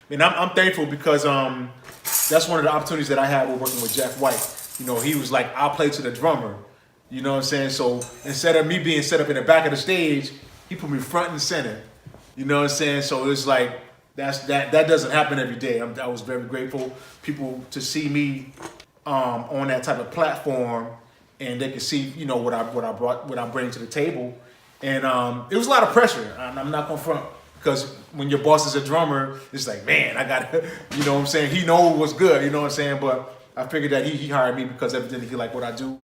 And I'm thankful because that's one of the opportunities that I had with working with Jeff White. You know, he was like, I'll play to the drummer. You know what I'm saying? So instead of me being set up in the back of the stage, he put me front and center. You know what I'm saying? So it's like that doesn't happen every day. I was very grateful people to see me on that type of platform, and they could see, you know, what I bring to the table. And it was a lot of pressure. I'm not gonna front, because when your boss is a drummer, it's like, man, I gotta, you know what I'm saying? He knows what's good, you know what I'm saying? But I figured that he hired me because evidently he liked what I do.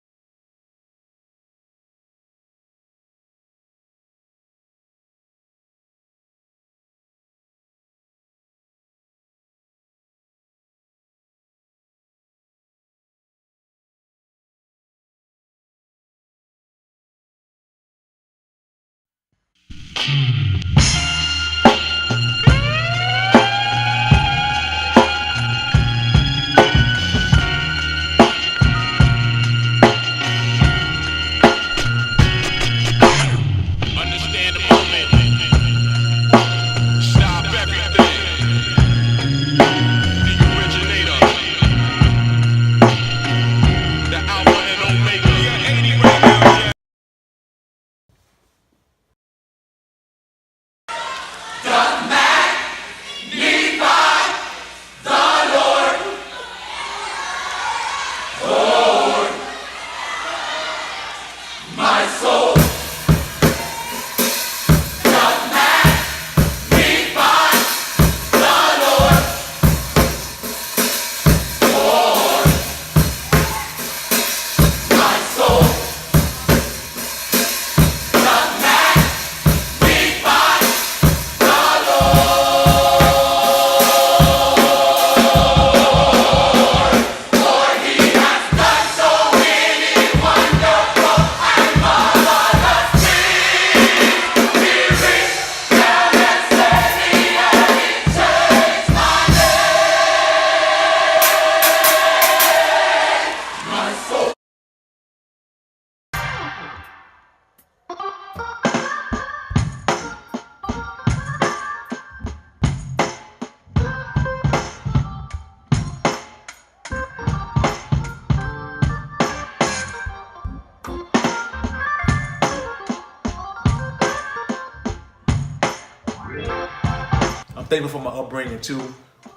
Thankful for my upbringing too.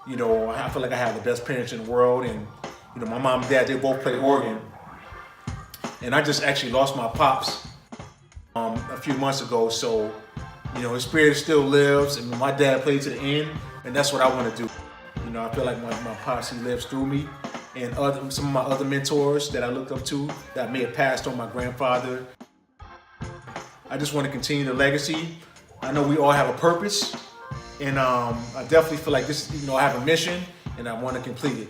You know, I feel like I have the best parents in the world, and you know, my mom and dad, they both play organ. And I just actually lost my pops a few months ago, so you know, his spirit still lives, and my dad played to the end, and that's what I want to do. You know, I feel like my pops, he lives through me, and some of my other mentors that I looked up to that I may have passed on, my grandfather. I just want to continue the legacy. I know we all have a purpose. And I definitely feel like this, you know, I have a mission and I want to complete it.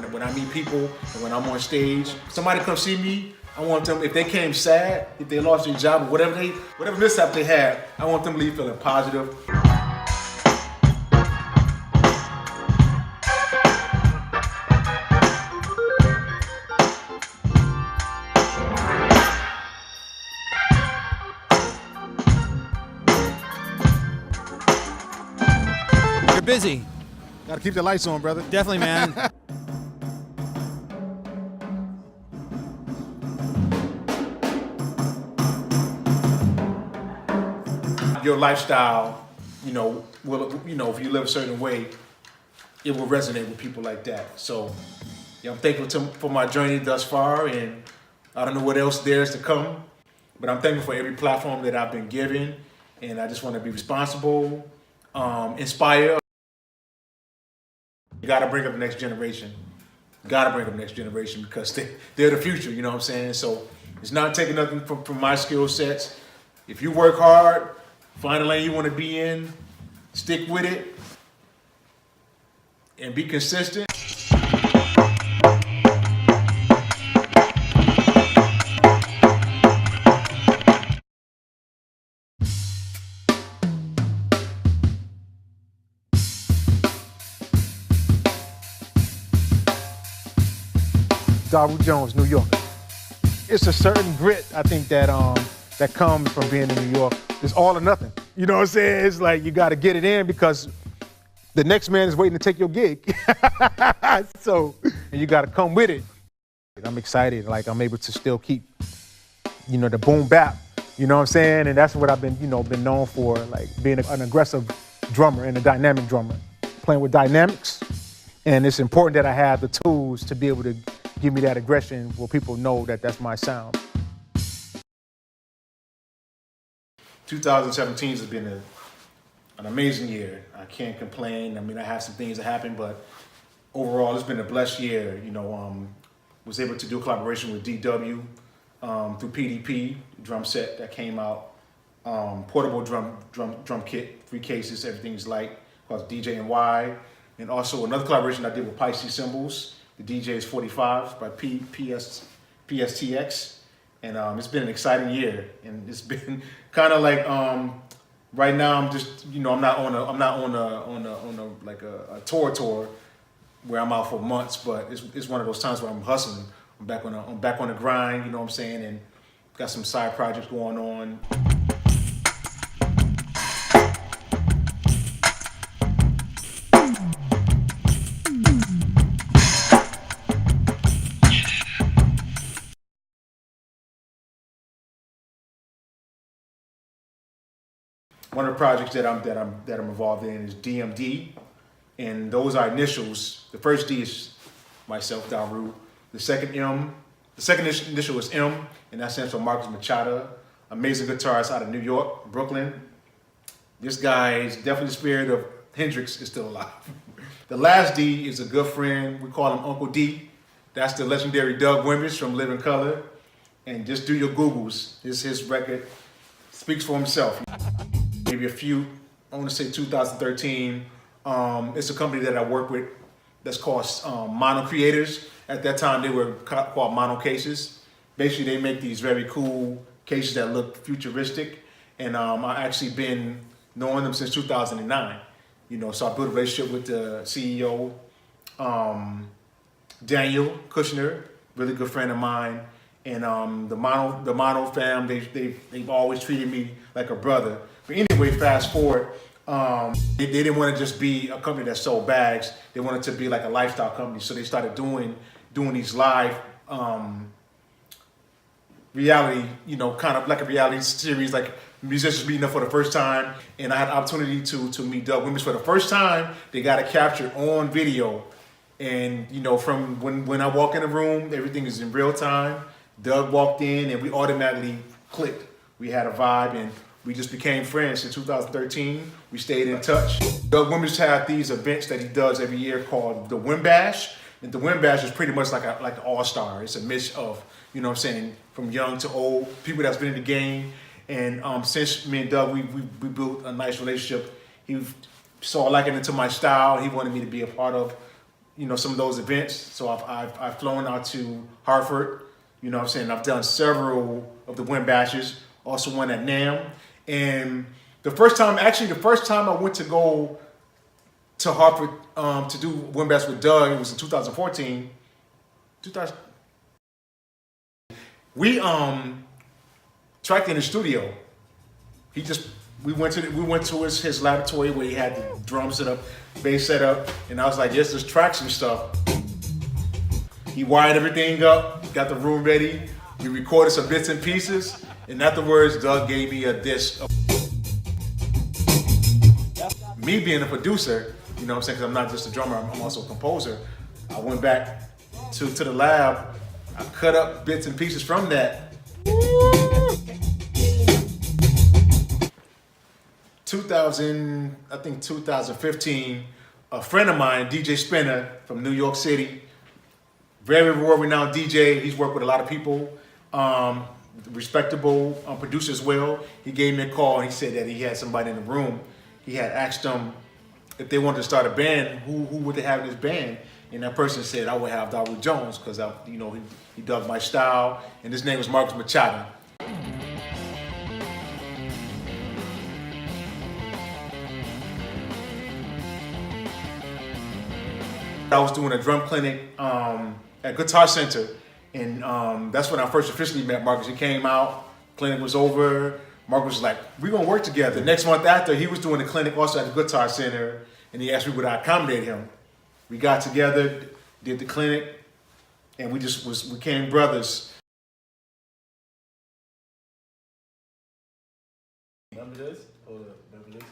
When I meet people and when I'm on stage, somebody come see me, I want them, if they came sad, if they lost their job, or whatever mishap they had, I want them to leave feeling positive. Busy. Gotta keep the lights on, brother. Definitely, man. Your lifestyle, you know, if you live a certain way, it will resonate with people like that. So, yeah, I'm thankful for my journey thus far, and I don't know what else there is to come, but I'm thankful for every platform that I've been given, and I just want to be responsible, inspire. You gotta bring up the next generation. Gotta bring up the next generation because they're the future, you know what I'm saying? So it's not taking nothing from my skill sets. If you work hard, find a lane you want to be in, stick with it, and be consistent. Daru Jones, New York. it's a certain grit, I think, that that comes from being in New York. It's all or nothing. You know what I'm saying? It's like you got to get it in because the next man is waiting to take your gig. So, and you got to come with it. I'm excited, like I'm able to still keep, you know, the boom bap, you know what I'm saying? And that's what I've been, you know, been known for, like being an aggressive drummer and a dynamic drummer, playing with dynamics. And it's important that I have the tools to be able to give me that aggression where people know that that's my sound. 2017 has been an amazing year. I can't complain. I mean, I have some things that happened, but overall, it's been a blessed year. You know, was able to do a collaboration with DW through PDP, drum set that came out. Portable drum kit, 3 cases, everything's light, called DJ and Y. And also another collaboration I did with Pisces Cymbals, the DJ's 45 by PSTX. And it's been an exciting year, and it's been kind of like right now I'm just, you know, I'm not on a like a tour where I'm out for months, but it's one of those times where I'm hustling. I'm back on the grind, you know what I'm saying, and got some side projects going on. One of the projects that I'm involved in is DMD, and those are initials. The first D is myself, Daru. The second initial is M, and that stands for Marcus Machado, amazing guitarist out of New York, Brooklyn. This guy is definitely the spirit of Hendrix is still alive. The last D is a good friend. We call him Uncle D. That's the legendary Doug Wimbish from Living Color. And just do your Googles. His record speaks for himself. Maybe a few, I want to say 2013. It's a company that I work with that's called Mono Creators. At that time, they were called Mono Cases. Basically, they make these very cool cases that look futuristic. And I actually been knowing them since 2009. You know, so I built a relationship with the CEO, Daniel Kushner, really good friend of mine. And the Mono fam, they've always treated me like a brother. But anyway, fast forward, they didn't want to just be a company that sold bags. They wanted to be like a lifestyle company. So they started doing these live reality, you know, kind of like a reality series, like musicians meeting up for the first time. And I had the opportunity to meet Doug Wimbish for the first time. They got it captured on video. And, you know, from when I walk in the room, everything is in real time. Doug walked in and we automatically clicked. We had a vibe and we just became friends in 2013. We stayed in touch. Doug Wimbish had these events that he does every year called the Wim Bash. And the Wim Bash is pretty much like an all-star. It's a mix of, you know what I'm saying, from young to old, people that's been in the game. And since me and Doug, we built a nice relationship. He saw liking into my style. He wanted me to be a part of, you know, some of those events. So I've flown out to Hartford. You know what I'm saying? I've done several of the Wim Bashes, also one at NAMM. And the first time I went to go to Hartford to do Wim Bash with Doug, it was in 2014. We tracked in the studio. We went to his laboratory where he had the drum set up, bass set up, and I was like, yes, let's track some stuff. He wired everything up, got the room ready. We recorded some bits and pieces, and afterwards, Doug gave me a disc. Me being a producer, you know what I'm saying, because I'm not just a drummer, I'm also a composer. I went back to the lab, I cut up bits and pieces from that. 2015, a friend of mine, DJ Spinner from New York City, very world-renowned DJ. He's worked with a lot of people, respectable producer as well. He gave me a call and he said that he had somebody in the room. He had asked them if they wanted to start a band, who would they have in this band? And that person said, I would have Daru Jones because you know, he dug my style, and his name was Marcus Machado. I was doing a drum clinic at Guitar Center, And that's when I first officially met Marcus. He came out, clinic was over. Marcus was like, we're gonna work together. The next month after, he was doing the clinic also at the Guitar Center, and he asked me would I accommodate him. We got together, did the clinic, and we became brothers. Remember this? Hold up. Remember this?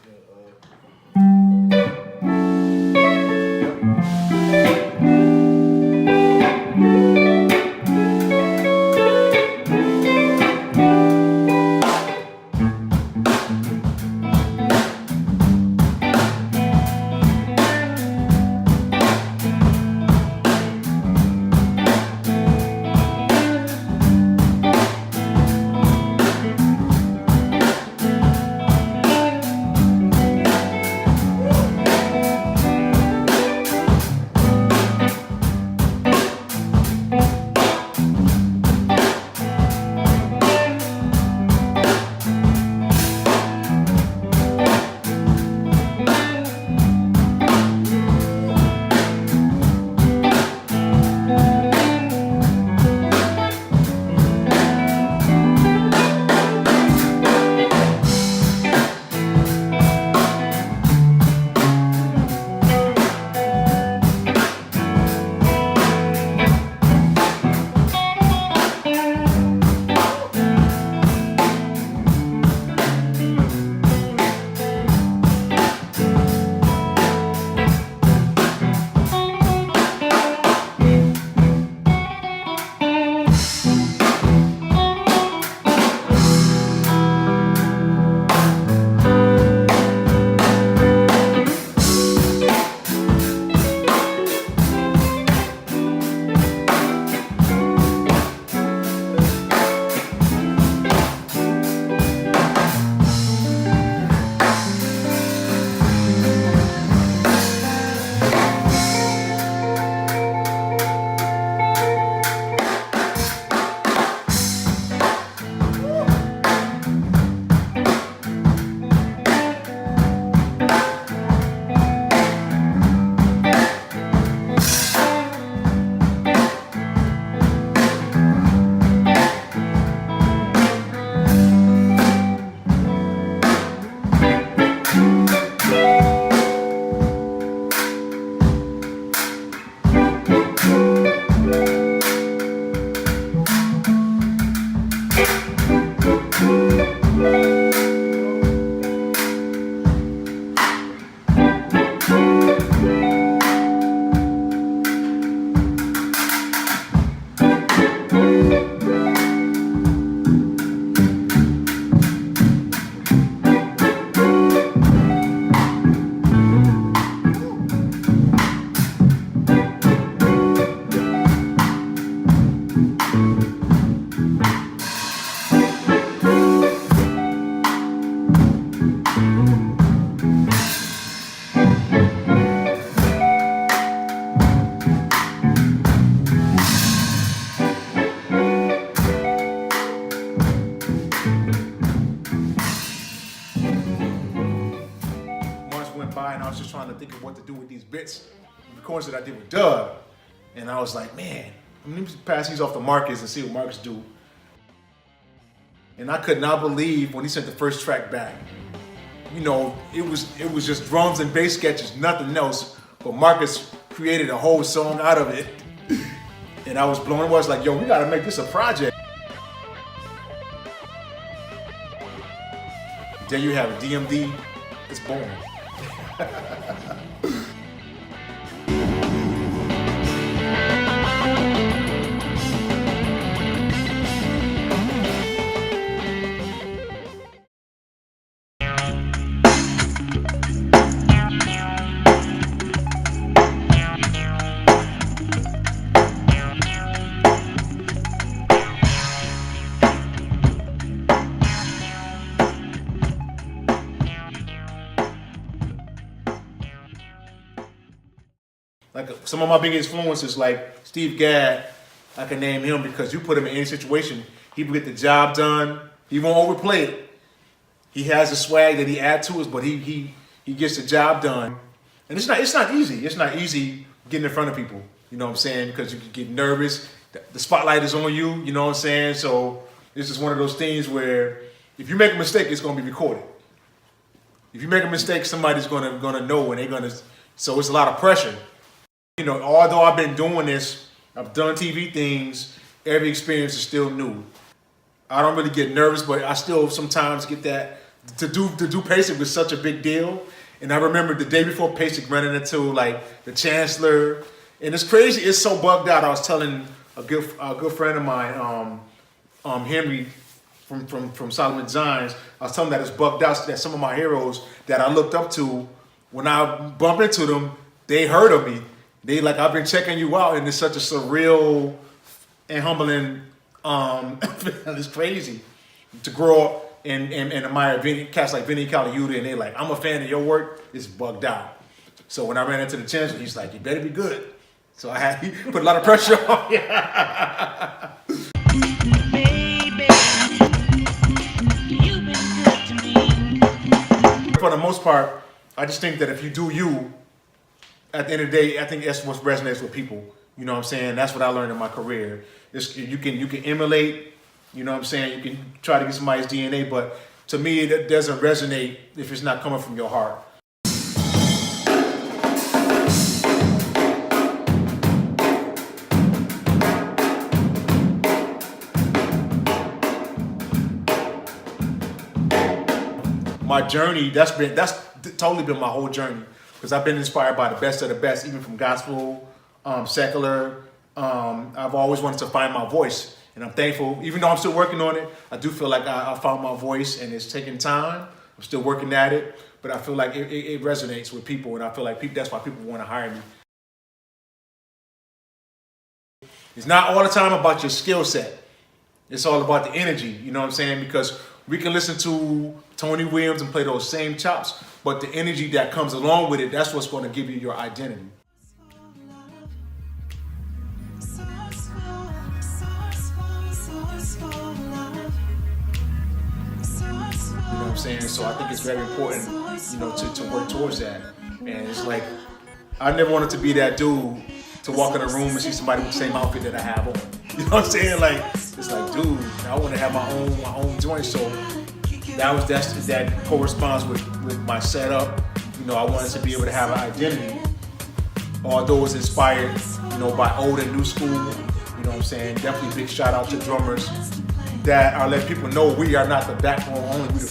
think of what to do with these bits, the recordings that I did with Doug. And I was like, man, let me pass these off to Marcus and see what Marcus do. And I could not believe when he sent the first track back. You know, it was just drums and bass sketches, nothing else. But Marcus created a whole song out of it. And I was blown away. I was like, yo, we gotta make this a project. There you have it, DMD, it's born. Like some of my biggest influences, like Steve Gadd, I can name him because you put him in any situation, he will get the job done. He won't overplay it. He has a swag that he adds to it, but he gets the job done. And it's not easy. It's not easy getting in front of people. You know what I'm saying? Because you can get nervous. the spotlight is on you. You know what I'm saying? So this is one of those things where if you make a mistake, it's gonna be recorded. If you make a mistake, somebody's gonna know, and they're gonna. So it's a lot of pressure. You know, although I've been doing this, I've done TV things. Every experience is still new. I don't really get nervous, but I still sometimes get that to do PASIC was such a big deal. And I remember the day before PASIC running into like the chancellor, and it's crazy. It's so bugged out. I was telling a good friend of mine, Henry from solomondesigns. I was telling him that it's bugged out that some of my heroes that I looked up to, when I bump into them, they heard of me. They like, I've been checking you out, and it's such a surreal and humbling. It's crazy to grow up and admire cats like Vinny Colaiuta, and they like, I'm a fan of your work. It's bugged out. So when I ran into the chancellor, he's like, you better be good. So he put a lot of pressure on me. For the most part, I just think that if you do you, at the end of the day, I think that's what resonates with people. You know what I'm saying? That's what I learned in my career. You can emulate, you know what I'm saying? You can try to get somebody's DNA, but to me, it doesn't resonate if it's not coming from your heart. My journey, that's totally been my whole journey, because I've been inspired by the best of the best, even from gospel, secular. I've always wanted to find my voice, and I'm thankful. Even though I'm still working on it, I do feel like I found my voice, and it's taking time. I'm still working at it, but I feel like it resonates with people, and I feel like that's why people want to hire me. It's not all the time about your skill set. It's all about the energy, you know what I'm saying? Because we can listen to Tony Williams and play those same chops, but the energy that comes along with it, that's what's going to give you your identity. You know what I'm saying? So I think it's very important, you know, to work towards that. And it's like, I never wanted to be that dude to walk in a room and see somebody with the same outfit that I have on. You know what I'm saying? Like, it's like, dude, I want to have my own joint. So that corresponds with my setup. You know, I wanted to be able to have an identity, although it was inspired, you know, by old and new school. You know what I'm saying? Definitely big shout out to drummers that are letting people know we are not the backbone only. We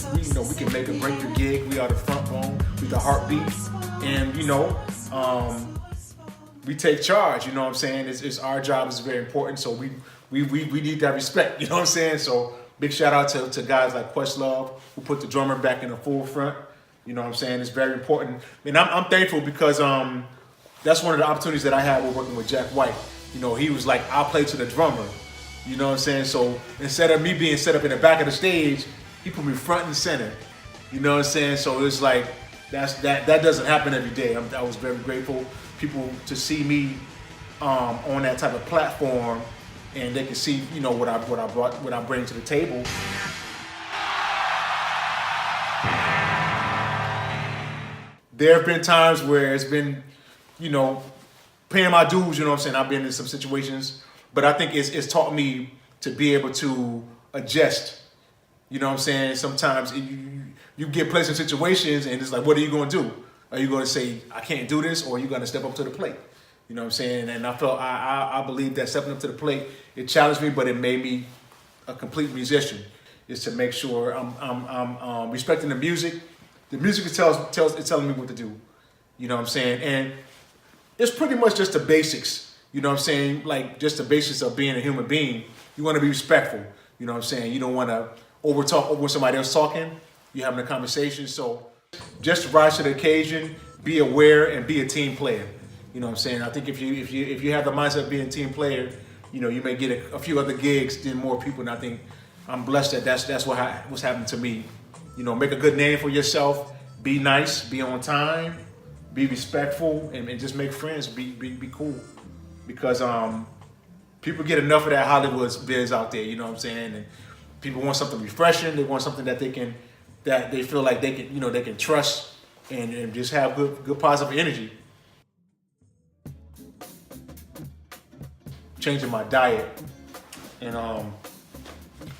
can make or break the gig. We are the front bone. We the heartbeat, and you know, we take charge. You know what I'm saying? It's our job is very important. So we need that respect. You know what I'm saying? So big shout out to guys like Questlove who put the drummer back in the forefront. You know what I'm saying? It's very important, and I'm thankful because that's one of the opportunities that I had with working with Jack White. You know, he was like, I'll play to the drummer. You know what I'm saying? So instead of me being set up in the back of the stage, he put me front and center. You know what I'm saying? So it's like, that doesn't happen every day. I was very grateful people to see me on that type of platform, and they can see, you know, what I bring to the table. There have been times where it's been, you know, paying my dues. You know what I'm saying? I've been in some situations, but I think it's taught me to be able to adjust. You know what I'm saying? Sometimes you get placed in situations, and it's like, what are you going to do? Are you going to say, I can't do this, or are you going to step up to the plate? You know what I'm saying? And I felt, I believe that stepping up to the plate, it challenged me, but it made me a complete musician. Is to make sure I'm respecting the music. The music is telling me what to do. You know what I'm saying? And it's pretty much just the basics. You know what I'm saying? Like, just the basics of being a human being. You want to be respectful. You know what I'm saying? You don't want to overtalk over somebody else talking. You're having a conversation. So just rise to the occasion, be aware, and be a team player. You know what I'm saying? I think if you have the mindset of being a team player, you know, you may get a few other gigs than more people. And I think I'm blessed that that's what's happened to me. You know, make a good name for yourself. Be nice. Be on time. Be respectful, and just make friends. Be cool, because people get enough of that Hollywood biz out there. You know what I'm saying? And people want something refreshing. They want something that they feel like they can trust and just have good positive energy. changing my diet. And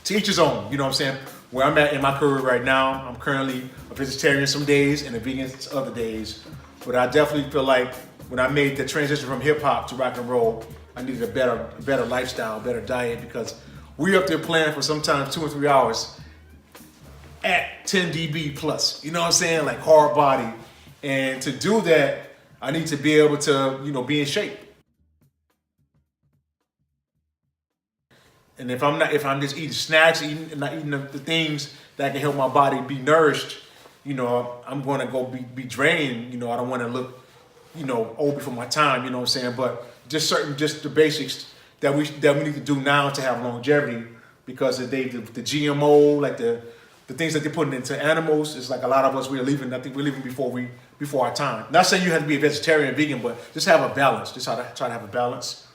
to each his own, you know what I'm saying? Where I'm at in my career right now, I'm currently a vegetarian some days and a vegan other days. But I definitely feel like when I made the transition from hip hop to rock and roll, I needed a better lifestyle, better diet, because we up there playing for sometimes 2 or 3 hours at 10 dB plus, you know what I'm saying? Like hard body. And to do that, I need to be able to, you know, be in shape. And if I'm just eating snacks, not eating the things that can help my body be nourished, you know, I'm gonna go be drained. You know, I don't wanna look, you know, old before my time, you know what I'm saying? But just the basics that we need to do now to have longevity, because the GMO, like the things that they're putting into animals, it's like a lot of us, we're leaving before our time. Not saying you have to be a vegetarian, vegan, but just have a balance. Just try to have a balance.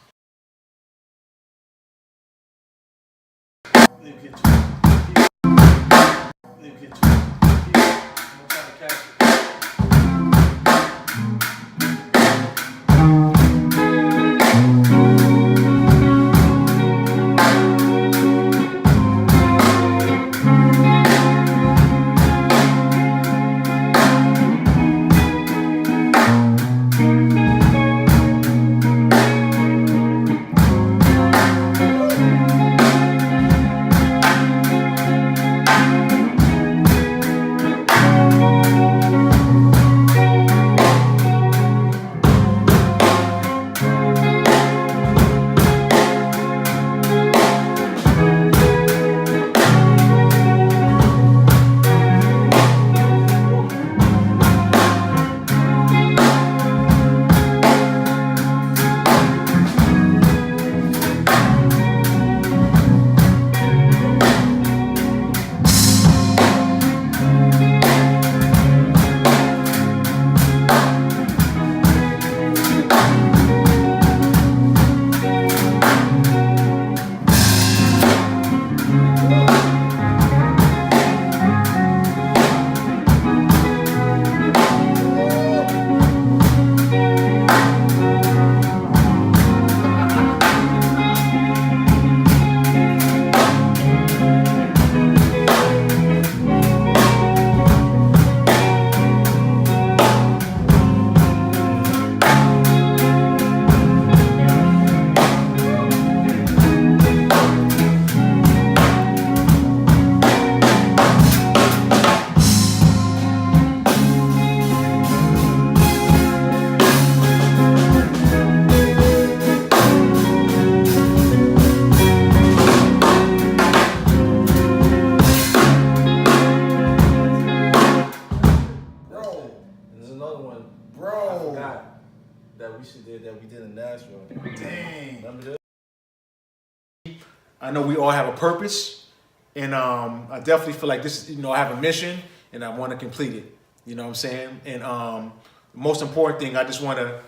I know we all have a purpose, and I definitely feel like this, you know, I have a mission and I want to complete it. You know what I'm saying? And the most important thing, I just want to,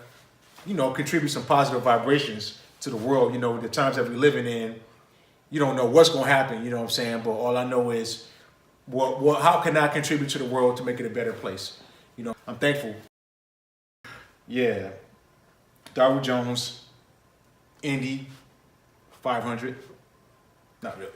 you know, contribute some positive vibrations to the world. You know, the times that we're living in, you don't know what's going to happen, you know what I'm saying? But all I know is, how can I contribute to the world to make it a better place? You know, I'm thankful. Yeah. Daru Jones, Indy, 500. Not really.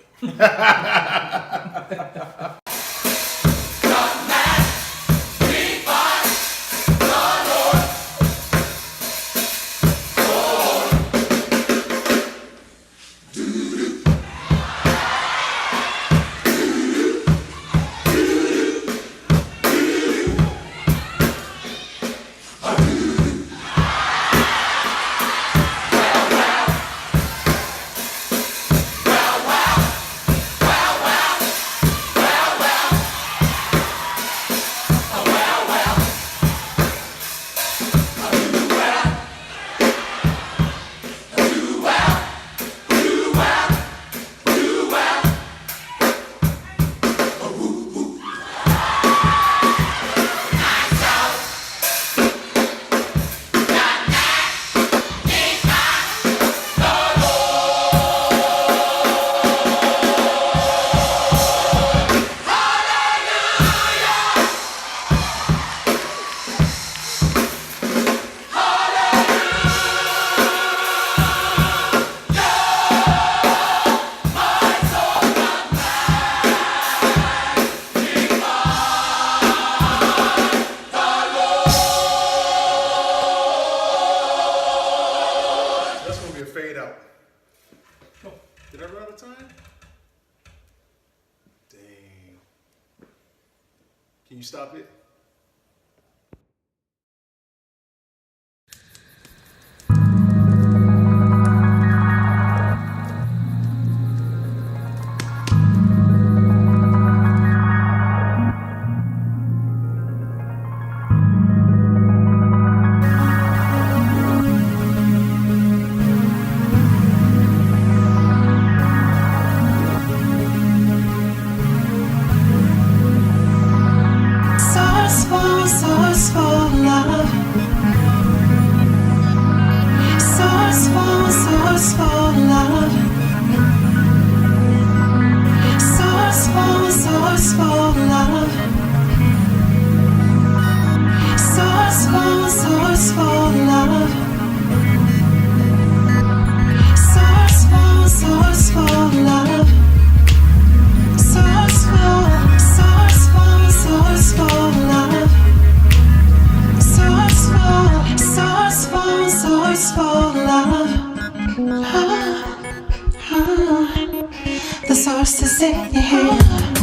Did I run out of time? Dang. Can you stop it? The source is in your hand.